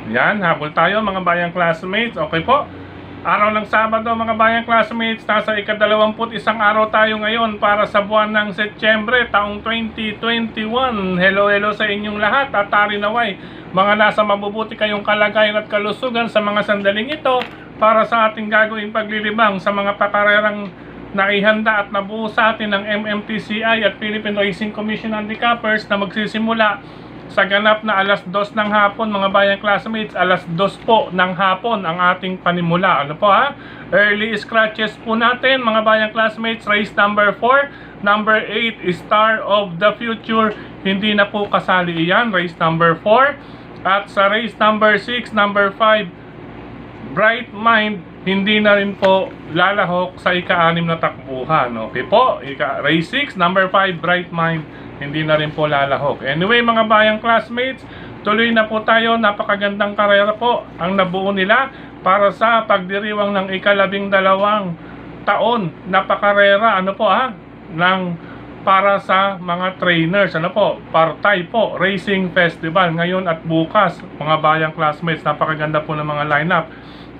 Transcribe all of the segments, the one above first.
Yan, habol tayo mga bayang classmates. Okay po. Araw ng Sabado mga bayang classmates, nasa ika-21 araw tayo ngayon para sa buwan ng Setyembre, taong 2021. Hello sa inyong lahat at tarinaway mga nasa mabubuti kayong kalagayan at kalusugan sa mga sandaling ito para sa ating gagawing paglilibang sa mga pakarerang naihanda at nabuo sa atin ng MMTCI at Philippine Racing Commission Handicappers na magsisimula sa ganap na alas 2 ng hapon mga bayang classmates. Alas 2 po ng hapon ang ating panimula. Ano po ha? Early scratches po natin mga bayang classmates. Race number 4, number 8, Star of the Future. Hindi na po kasali iyan. Race number 4. At sa race number 6, number 5, Bright Mind, hindi na rin po lalahok sa ika-6 na takbuhan. Okay po, race 6, number 5, Bright Mind, hindi na rin po lalahok. Anyway mga bayang classmates, tuloy na po tayo. Napakagandang karera po ang nabuo nila para sa pagdiriwang ng ika-12 taon na pakarera, ano po ng para sa mga trainers, ano po, Partay po Racing Festival ngayon at bukas mga bayang classmates. Napakaganda po ng mga lineup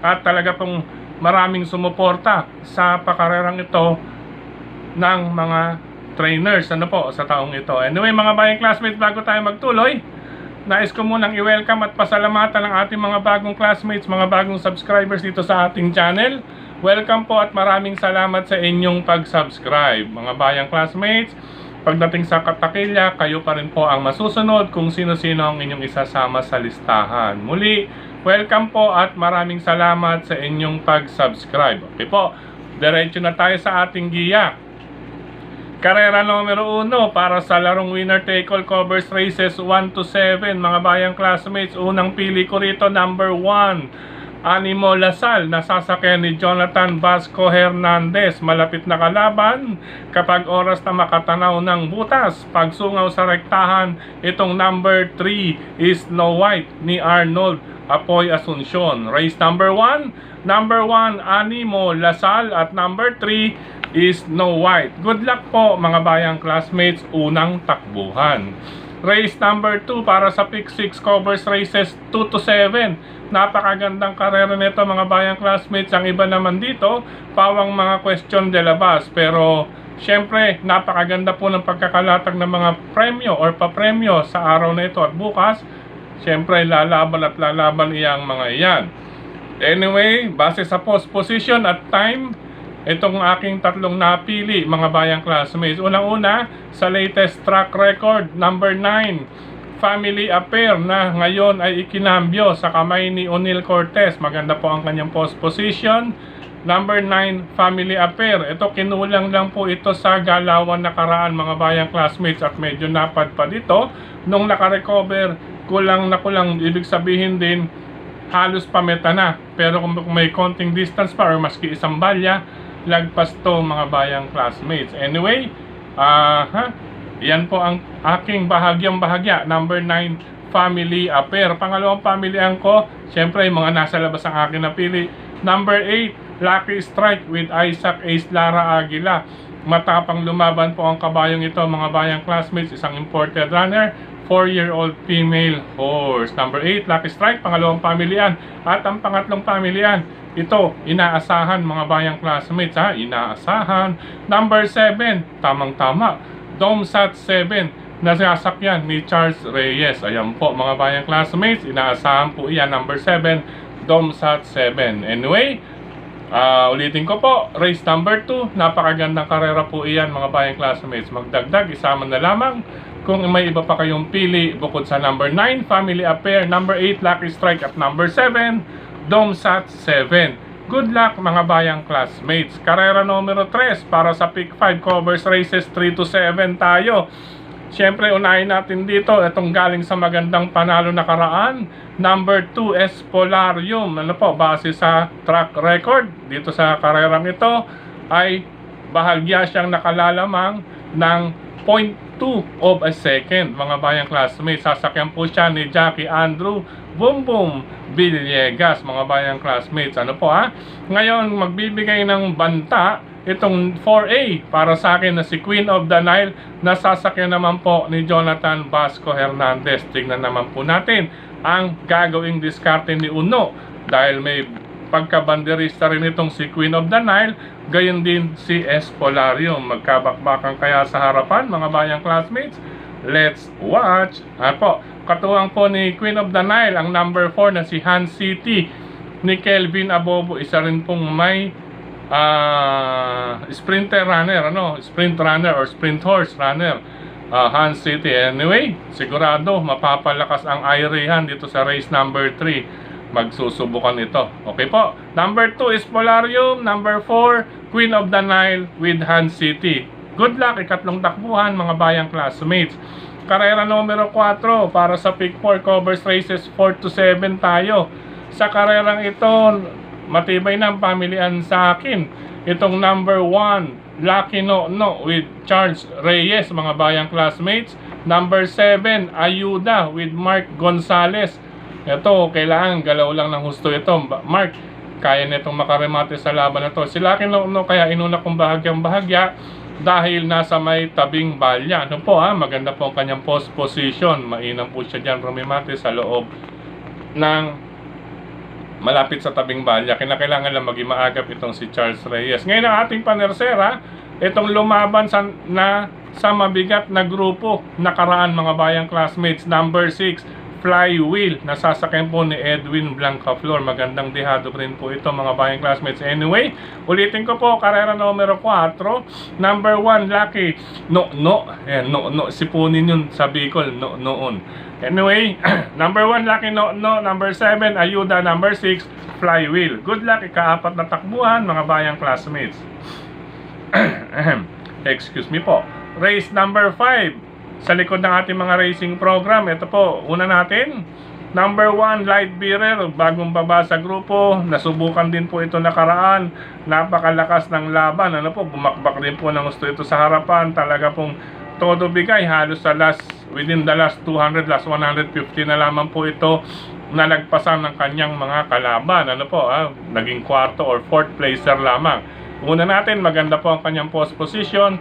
at talaga pong maraming sumuporta sa pakarerang ito ng mga trainers, ano po, sa taong ito. Anyway mga bayang classmates, bago tayo magtuloy, nais ko munang i-welcome at pasalamatan ang ating mga bagong classmates, mga bagong subscribers dito sa ating channel. Welcome po at maraming salamat sa inyong pag-subscribe. Mga bayang classmates, pagdating sa katakilya, kayo pa rin po ang masusunod kung sino-sino ang inyong isasama sa listahan. Muli, welcome po at maraming salamat sa inyong pag-subscribe. Okay po, diretso na tayo sa ating giya. Karera numero 1 para sa larong winner take all covers races 1 to 7 mga bayang classmates. Unang pili ko rito, number 1, Animo Lasal, nasasakyan ni Jonathan Vasco Hernandez. Malapit na kalaban kapag oras na makatanaw ng butas. Pagsungaw sa rektahan, itong number 3 is Snow White ni Arnold Apoy Asuncion. Race number 1, Animo Lasal at number 3 is Snow White. Good luck po mga bayang classmates, unang takbuhan. Race number 2 para sa pick 6 covers races 2 to 7. Napakagandang karera nito mga bayang classmates. Ang iba naman dito, pawang mga question de la base. Pero syempre, napakaganda po ng pagkakalatag ng mga premyo or papremyo sa araw na ito at bukas. Syempre, lalaban iyang mga iyan. Anyway, base sa post position at time, itong aking tatlong napili mga bayang classmates. Unang-una, sa latest track record, number 9, Family Affair, na ngayon ay ikinambyo sa kamay ni O'Neal Cortez. Maganda po ang kanyang post position. Number 9, Family Affair. Ito, kinulang lang po ito sa galawan nakaraan mga bayang classmates at medyo napad pa dito. Nung nakarecover, kulang, ibig sabihin din, halos pameta na. Pero kung may konting distance pa or maski isang balya, lagpas to mga bayang classmates. Anyway, yan po ang aking bahagya. Number 9, Family Affair. Pangalawang pamilihan ko, syempre mga nasa labas ang aking napili. Number 8, Lucky Strike with Isaac Ace Lara Aguila. Matapang lumaban po ang kabayong ito mga bayang classmates. Isang imported runner, 4-year-old female horse. Number 8, Lucky Strike, pangalawang pamilihan. At ang pangatlong pamilihan, ito, inaasahan mga bayang classmates inaasahan. Number 7, tamang-tama, Domsat 7, na sasakyan ni Charles Reyes. Ayan po mga bayang classmates, inaasahan po iyan. Number 7, Domsat 7. Anyway, ulitin ko po, race number 2, napakagandang karera po iyan mga bayang classmates. Magdagdag, isama na lamang kung may iba pa kayong pili bukod sa number 9, Family Affair, number 8, Lucky Strike at number 7, Domsat 7. Good luck mga bayang classmates. Karera numero 3 para sa pick 5 covers races 3 to 7 tayo. Siyempre, unahin natin dito itong galing sa magandang panalo nakaraan, number 2, Espolarium. Ano po, base sa track record dito sa karerang ito ay bahagya siyang nakalalamang ng 0.2 of a second mga bayang classmates. Sasakyan po siya ni Jackie Andrew Boom Villegas mga bayang classmates. Ano po Ngayon, magbibigay ng banta itong 4A para sa akin na si Queen of the Nile na sasakyan naman po ni Jonathan Vasco Hernandez. Tignan naman po natin ang gagawing diskarte ni Uno dahil may pagkabanderista rin itong si Queen of the Nile, gayon din si Espolarium. Magkabakbakan kaya sa harapan mga bayang classmates? Let's watch. Po, katuwang po ni Queen of the Nile ang number 4 na si Han City ni Kelvin Abobo, isa rin pong may sprinter runner, sprint runner or sprint horse runner, Han City. Anyway, sigurado mapapalakas ang Irehan dito sa race number 3. Magsusubukan ito. Okay po. Number 2 is Polarium. Number 4, Queen of the Nile with Han City. Good luck, ikatlong takbuhan mga bayang classmates. Karera numero 4 para sa Pick 4 covers races 4 to 7 tayo. Sa karerang ito, matibay na ang pamilian sa akin. Itong number 1, Lucky No No with Charles Reyes mga bayang classmates. Number 7, Ayuda with Mark Gonzalez. Ito, kailangan galaw lang ng husto ito. Mark, kaya nitong makaremate sa laban na to. Si Lucky No No kaya inuna kong bahagyang bahagya dahil nasa may tabing balya. Maganda po ang kanyang post position. Mainam po siya dyan rumimate sa loob ng malapit sa tabing balya. Kinakailangan lang maging maagap itong si Charles Reyes. Ngayon ang ating panersera, itong lumaban sa mabigat na grupo nakaraan mga bayang classmates. Number 6, Flywheel, nasasakyan po ni Edwin Blancaflor. Magandang dehado rin po ito mga bayang classmates. Anyway, ulitin ko po, karera numero 4, number 1, Lucky No No. No No, sipunin yun sa Bicol, no noon. Anyway, number 1, Lucky No No. Number 7, Ayuda. Number 6, Flywheel. Good luck, ikaapat na takbuhan mga bayang classmates. Excuse me po. Race number 5 sa likod ng ating mga racing program. Ito po, una natin, number 1, Light Bearer, bagong baba sa grupo. Nasubukan din po ito nakaraan. Napakalakas ng laban. Bumakbak din po ng gusto ito sa harapan. Talaga pong todo bigay. Halos sa within the last 200, last 150 na lamang po ito nalagpasan ng kanyang mga kalaban. Naging kwarto or fourth placer lamang. Una natin, maganda po ang kanyang post position.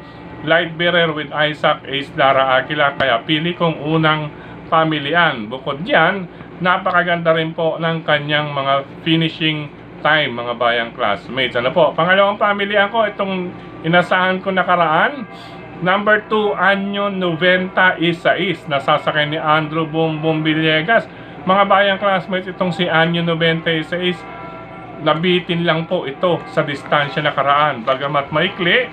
Light Bearer with Isaac Ace Lara Aquila, kaya pili kong unang pamilian. Bukod diyan, napakaganda rin po ng kanyang mga finishing time mga bayang classmates. Pangalawang pamilian ko, itong inasahan ko nakaraan, number 2, Anyo 96, nasasakay ni Andrew Boom Boom Villegas. Mga bayang classmates, itong si Anyo 96, nabitin lang po ito sa distansya nakaraan. Bagamat maikli,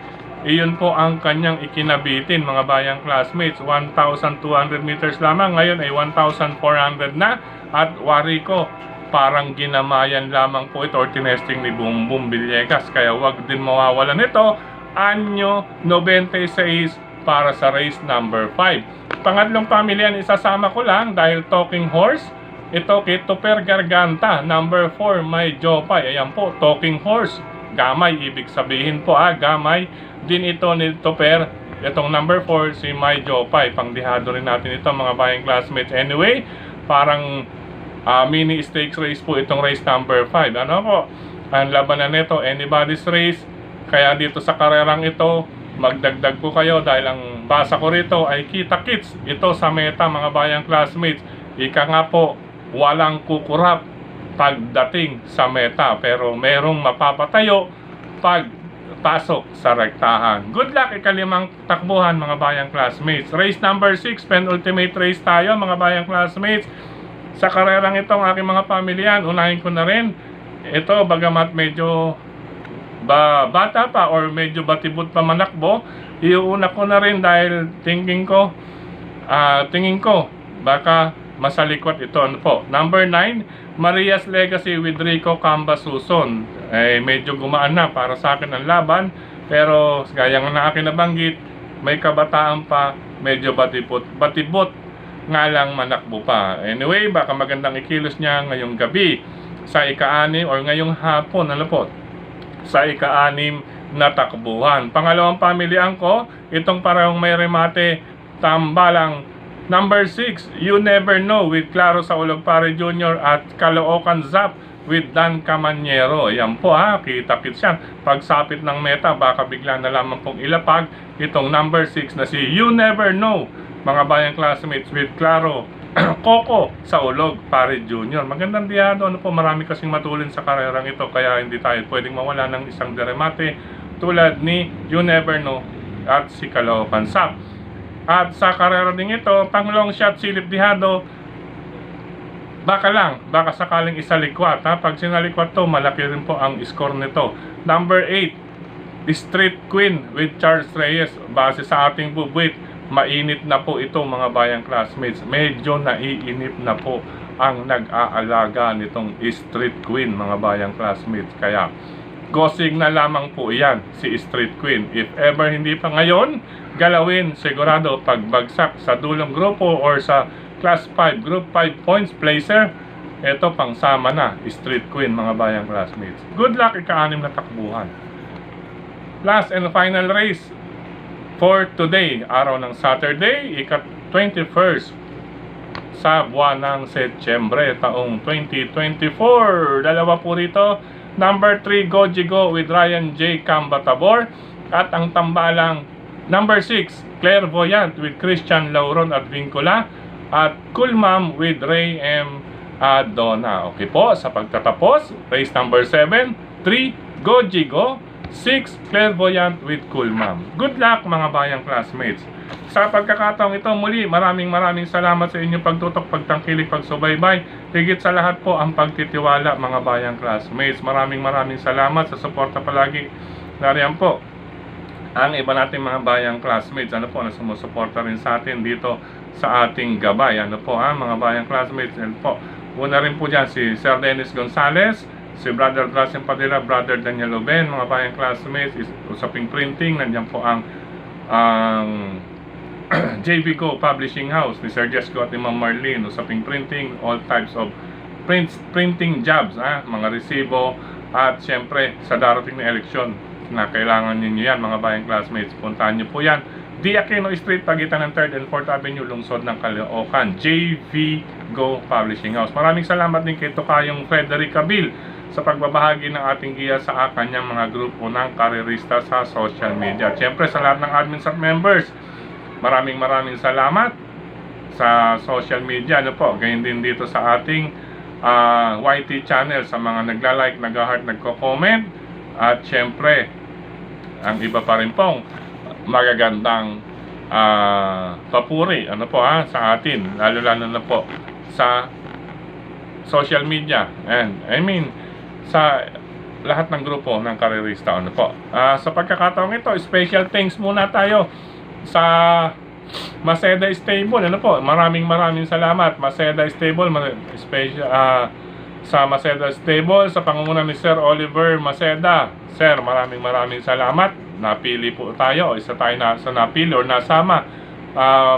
iyon po ang kanyang ikinabitin mga bayang classmates. 1,200 meters lamang, ngayon ay 1,400 na. At wari ko, parang ginamayan lamang po ito or tinesting ni Boom Boom Villegas. Kaya wag din mawawalan ito. Anyo 96 para sa race number 5. Pangatlong pamilyan, isasama ko lang dahil Talking Horse. Ito kay Tupper Garganta, number 4, May Jopay. Ayan po, Talking Horse. Gamay, ibig sabihin po gamay din ito ni Tupper. Itong number 4, si May Jopay. Pangdihado rin natin ito mga bayang classmates. Anyway, parang mini stakes race po itong race number 5. Ang labanan nito, anybody's race. Kaya dito sa karerang ito, magdagdag po kayo dahil ang basa ko rito ay kita-kits ito sa meta mga bayang classmates. Ika nga po, walang kukurap pagdating sa meta, pero merong mapapatayo pag pasok sa rektahan. Good luck, ikalimang takbuhan mga bayang classmates. Race number 6, penultimate race tayo mga bayang classmates. Sa karerang ito ang aking mga pamilyan, unahin ko na rin ito, bagamat medyo bata pa or medyo batibot pa manakbo, iuuna ko na rin dahil tingin ko baka masalikwat ito. Number 9, Maria's Legacy with Rico Cambasuson. Medyo gumaan na para sa akin ang laban, pero gaya nga na akin nabanggit, may kabataan pa, medyo batibot nga lang manakbo pa. Anyway, baka magandang ikilos niya ngayong gabi sa ika-6 or ngayong hapon, sa ika-6 na takbuhan. Pangalawang pamilihan ko, itong parang may remate, tambalang number 6, You Never Know with Claro Saulog Pare Jr. at Caloocan Zap. with Dan Camanyero. Ayan po ha, kita-kits yan. Pagsapit ng meta, baka bigla na lamang pong ilapag itong number 6 na si You Never Know, mga bayang classmates, with Claro Coco sa Ulog, Pare Junior. Magandang diyado, ano po, marami kasing matulin sa karerang ito, kaya hindi tayo pwedeng mawala ng isang deremate tulad ni You Never Know at si Caloocan Sap. At sa karera ding ito, pang long shot, silip dihado, baka sakaling isalikwat ha. Pag sinalikwat to, malaki rin po ang score nito. Number 8, Street Queen with Charles Reyes. Base sa ating bubuit, mainit na po ito mga bayang classmates. Medyo naiinip na po ang nag-aalaga nitong Street Queen mga bayang classmates. Kaya gosing na lamang po yan si Street Queen. If ever hindi pa ngayon galawin, sigurado pagbagsak sa dulong grupo or sa Class 5, Group 5 points placer, ito pangsama na Street Queen mga bayang classmates. Good luck, ika-6 na takbuhan. Last and final race for today, araw ng Saturday, ika-21st sa buwan ng Setyembre, taong 2024. Dalawa po rito, number 3, Gojigo with Ryan J. Cambatabor, at ang tambalang number 6, Clairvoyant with Christian Lauron at Vincula, at Cool Mom with Ray M. Adona. Okay po, sa pagtatapos, race number 7, 3, Gojigo, 6, Clairvoyant with Cool Mom. Good luck mga bayang classmates. Sa pagkakataong ito, muli, maraming salamat sa inyong pagtutok, pagtangkilik, pagsubaybay. Higit sa lahat po ang pagtitiwala mga bayang classmates. Maraming salamat sa suporta palagi. Nariyan po ang iba nating mga bayang classmates, ano po, na sumusuporta rin sa atin dito sa ating gabay. Ano po mga bayang classmates, ano po. Una rin po dyan si Sir Dennis Gonzales, si Brother Drasen Padilla, Brother Daniel Oben, mga bayang classmates, Usaping Printing, nandiyan po ang JB Go Publishing House ni Sir Jesco at ni Ma'am Marlene. Usaping Printing, all types of printing jobs, mga resibo, at syempre sa darating na eleksyon na kailangan ninyo yan mga bayang classmates, puntahan nyo po yan, D. Aquino Street, pagitan ng 3rd and 4th Avenue, lungsod ng Caloocan, JV Go Publishing House. Maraming salamat din kay Tokayong Frederick Cabil sa pagbabahagi ng ating giya sa kanyang mga grupo ng karerista sa social media. Siyempre sa lahat ng admins at members, maraming salamat sa social media, ano po, gayon din dito sa ating YT channel, sa mga nagla-like, nag-heart, nagko-comment, at siyempre ang iba pa rin pong magagandang papuri, ano po sa atin, lalo na po sa social media, and I mean sa lahat ng grupo ng karerista, ano po. Sa pagkakataong ito, special thanks muna tayo sa Maceda Stable, ano po, maraming salamat Maceda Stable, special sa Maceda Stable, sa pangunguna ni Sir Oliver Maceda. Sir, maraming salamat. Napili po tayo, isa tayo sa napili or nasama.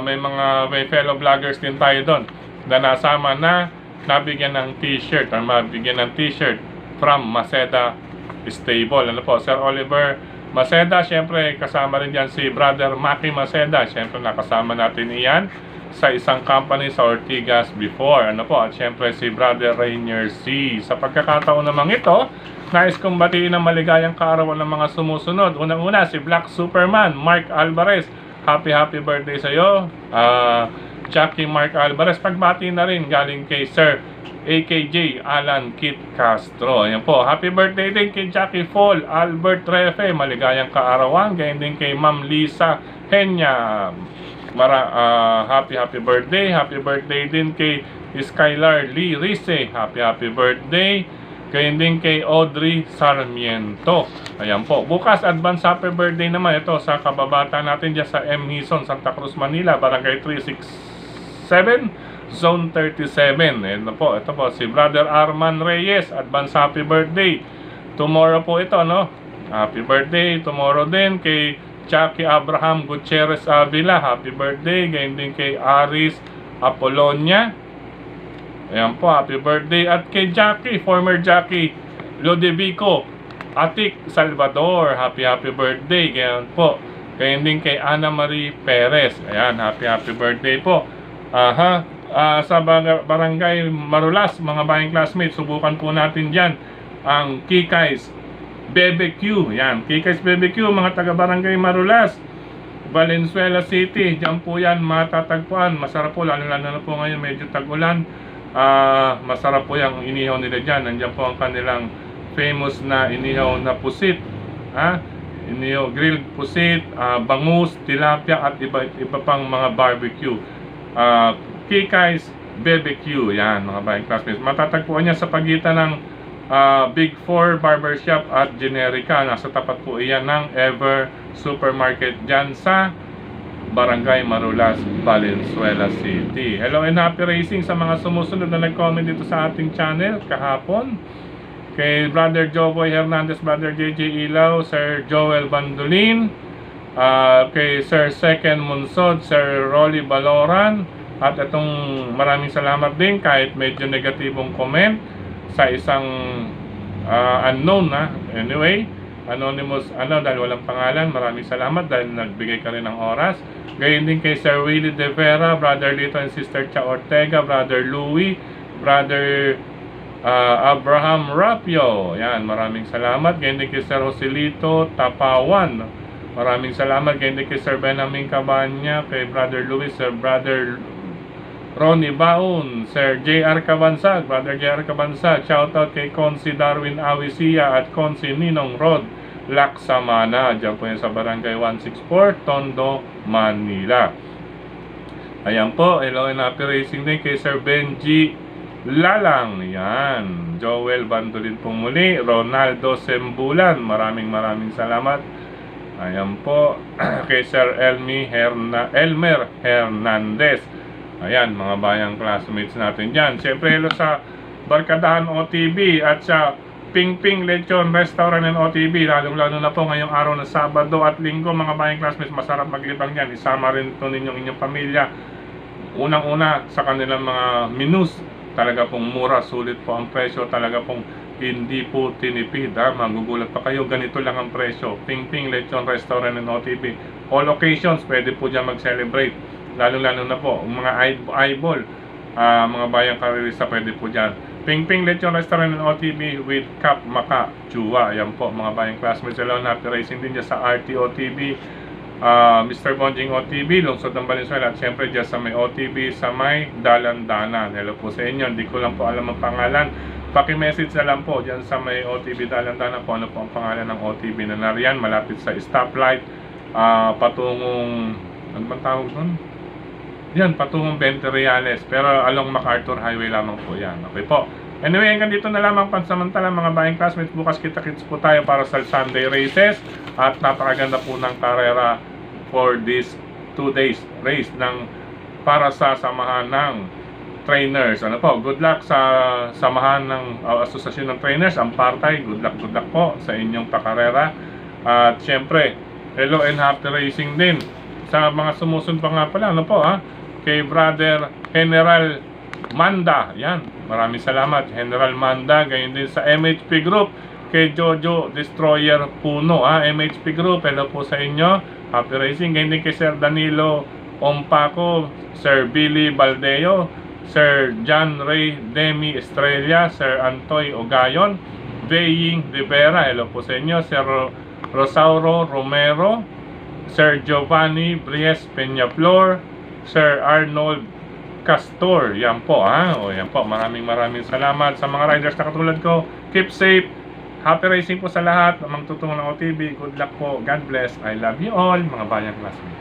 May fellow vloggers din tayo doon na nasama na nabigyan ng t-shirt, or mabigyan ng t-shirt from Maceda Stable. Ano po, Sir Oliver Maceda, syempre kasama rin dyan si Brother Maki Maceda. Syempre nakasama natin iyan sa isang company sa Ortigas before. Ano po, at syempre si Brother Rainier C. Sa pagkakataon namang ito, nais kong batiin ng maligayang kaarawan ng mga sumusunod. Unang-una, si Black Superman, Mark Alvarez. Happy birthday sa iyo, Jackie Mark Alvarez. Pagbati na rin galing kay Sir AKJ Alan Kit Castro. Ayan po, happy birthday din kay Jackie Fall, Albert Refe, maligayang kaarawan. Gayon din kay Ma'am Lisa Henya. Happy birthday. Happy birthday din kay Skylar Lee Rice. Happy birthday. Gayon din kay Audrey Sarmiento. Ayan po. Bukas, advance happy birthday naman ito sa kababata natin dyan sa M. Hison, Santa Cruz, Manila, Barangay 367, Zone 37. Ayan po. Ito po, si Brother Arman Reyes. Advance happy birthday. Tomorrow po ito, no? Happy birthday. Tomorrow din kay Jackie Abraham Gutierrez Avila. Happy birthday. Gayon din kay Aris Apolonia. Ayan po, happy birthday. At kay Jackie, former Jackie Lodevico Atik Salvador, happy birthday. Gayon po. Gayon din kay Ana Marie Perez. Ayan, happy birthday po. sa Barangay Marulas, mga bayang classmates, subukan po natin dyan ang Kikay's BBQ. Yan, Kikay's BBQ, mga taga Barangay Marulas, Valenzuela City, dyan po yan matatagpuan. Masarap po, lalo na po ngayon medyo tag-ulan. Masarap po yung inihaw nila dyan. Nandiyan po ang kanilang famous na inihaw na pusit, inihaw, grilled pusit, bangus, tilapia at iba pang mga barbecue. Kikay's BBQ, yan mga bayang classmates. Matatagpuan niya sa pagitan ng Big 4 Barbershop at Generica. Nasa tapat po iyan ng Ever Supermarket dyan sa Barangay Marulas, Valenzuela City. Hello and happy racing sa mga sumusunod na nag-comment dito sa ating channel kahapon. Kay Brother Joboy Hernandez, Brother JJ Ilaw, Sir Joel Bandolin, kay Sir Second Munsod, Sir Rolly Baloran, at itong maraming salamat din kahit medyo negatibong comment sa isang unknown anyway, anonymous dahil walang pangalan. Maraming salamat dahil nagbigay ka rin ng oras. Gayon din kay Sir Willie De Vera, Brother Lito and Sister Cha Ortega, Brother Louie, Brother Abraham Rapio. Yan, maraming salamat. Gayon din kay Sir Joselito Tapawan. Maraming salamat. Gayon din kay Sir Benjamin Cabanya, kay Brother Louis, Sir Brother Ronnie Baon, Sir JR Cabansag, Brother JR Cabansag. Shoutout kay Consi Darwin Awisia at Consi Ninong Rod Laksamana. Diyan po yan sa Barangay 164, Tondo, Manila. Ayan po, hello and happy racing din kay Sir Benji Lalang. Yan, Joel Bandolin po muli, Ronaldo Sembulan. Maraming salamat. Ayan po, kay Sir Elmer Hernandez. Ayan, mga bayang classmates natin dyan. Siyempre, hello sa Barkadahan OTB at sa Ping Ping Lechon Restaurant and OTB. Lalo na po ngayong araw na Sabado at Linggo, mga bayang classmates, masarap maglibang yan. Isama rin ito ninyong inyong pamilya. Unang-una sa kanilang mga menus, talaga pong mura, sulit po ang presyo, talaga pong hindi po tinipid. Magugulat pa kayo, ganito lang ang presyo. Ping Ping Lechon Restaurant and OTB. All occasions, pwede po dyan mag-celebrate. Lalo na po, mga eyeball, mga bayang karirista, pwede po dyan. Ping Ping Lechon Restaurant and OTB with Cap Maka Chua. Ayan po, mga bayang classmates. Hello, happy racing din dyan sa RTOTB, Mr. Bonjing OTB, Lungsod ng Valenzuela. At syempre dyan sa may OTB, sa may Dalandanan. Hello po sa inyo, hindi ko lang po alam ang pangalan. Paki-message na lang po dyan sa may OTB Dalandanan kung ano po ang pangalan ng OTB na nariyan. Malapit sa stoplight, patungong, ano bang tawag nun? Yan, patungong 20 Reales. Pero along MacArthur Highway lamang po yan. Okay po. Anyway, hanggang dito na lamang pansamantala mga bayang classmates. Bukas kita-kits po tayo para sa Sunday races. At napakaganda po ng karera for this 2 days race para sa samahan ng trainers. Ano po, good luck sa samahan ng Asosasyon ng Trainers, ang Partay. Good luck po sa inyong pakarera. At syempre, hello and happy racing din sa mga sumusunod pa nga pala. Ano po kay Brother General Manda. Yan, maraming salamat General Manda. Gayon din sa MHP Group, kay Jojo Destroyer Puno. MHP Group, hello po sa inyo, happy racing. Gayon din kay Sir Danilo Ompaco, Sir Billy Baldeo, Sir John Ray Demi Estrella, Sir Antoy Ogayon, Veying Rivera, hello po sa inyo. Sir Rosauro Romero, Sir Giovanni Bries Peñaflor, Sir Arnold Castor. Yan po yan po, maraming salamat sa mga riders na katulad ko. Keep safe, happy racing po sa lahat. Magtutungo ng OTB, good luck po, God bless, I love you all mga bayang classmates.